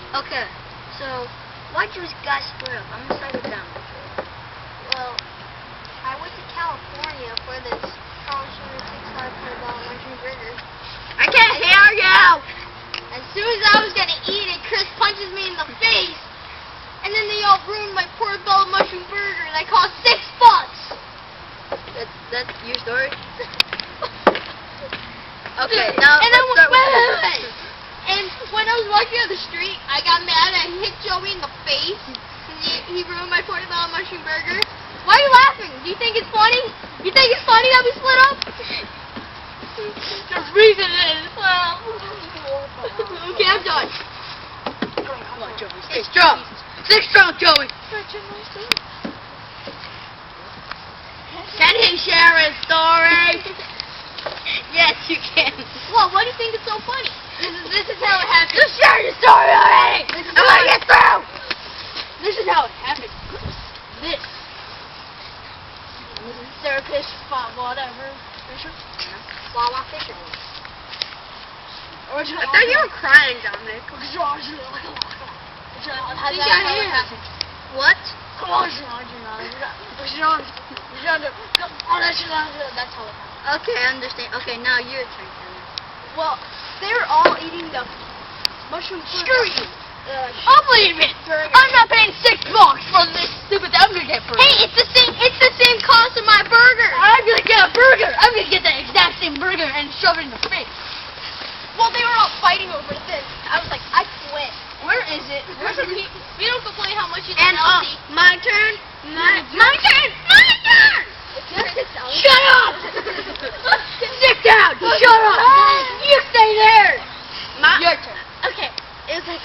Okay, so why'd you guys split up? I'm gonna start with them. Well, I went to California for this Carl Schurter $6 portobello mushroom burger. I can't hear you! As soon as I was gonna eat it, Chris punches me in the face, and then they all ruined my portobello mushroom burger that cost $6. That's your story? Okay, now and then let's start with wait. And when I was walking down the street, I got mad. I hit Joey in the face, and he ruined my portobello mushroom burger. Why are you laughing? Do you think it's funny? You think it's funny that we split up? The reason is, well... Okay, I'm done. Come on, Joey. Stay strong. Stay strong, Joey. Can he share his story? Yes, you can. Well, why do you think it's so funny? This is how it happened. Just share your story already! I want to get through! This is how it happened. This. Therapist, whatever. Fisher? Wawa Fisher. I thought you were crying, Dominic. What? That's how it happened. Okay, I understand. Okay, now your turn, Taylor. Well, they were all eating the mushroom food. Screw you! I'll believe it. I'm not paying $6 for this stupid hamburger burger. Hey, it's the same cost of my burger. I'm gonna get a burger. I'm gonna get the exact same burger and shove it in the face. Well, they were all fighting over this. I was like, I quit. Where is it? Where's the we don't complain how much it's healthy. My turn. My turn. My turn. Shut up. Sit down. Shut up. You stay there. Your turn. Okay. It was like,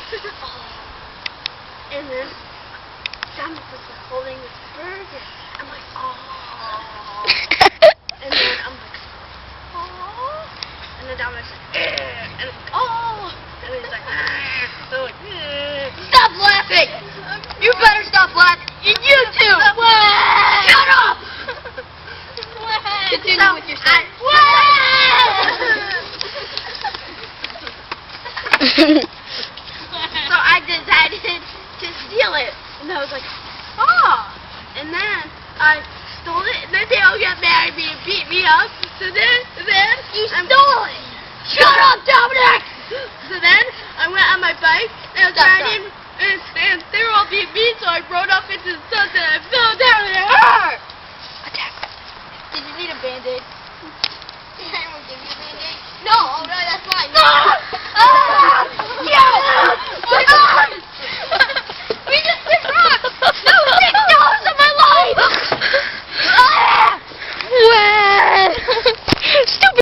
and then Dominic was like holding this burger. I'm like, oh. And then I'm like, oh. And then Dominic's like, and oh. And then he's like, so like, Stop laughing. You better stop laughing. You too. Shut up. Continue with your story. So I decided to steal it. And I was like, oh. And then I stole it. And then they all got mad at me and beat me up. So then you stole it. Shut up, Dominic. So then I went on my bike and I was riding. And they were all being mean. So I rode off into the sunset and I fell down there. Attack. Did you need a Band-Aid? Did anyone give you a Band-Aid? No. Oh, no, that's mine. Ah!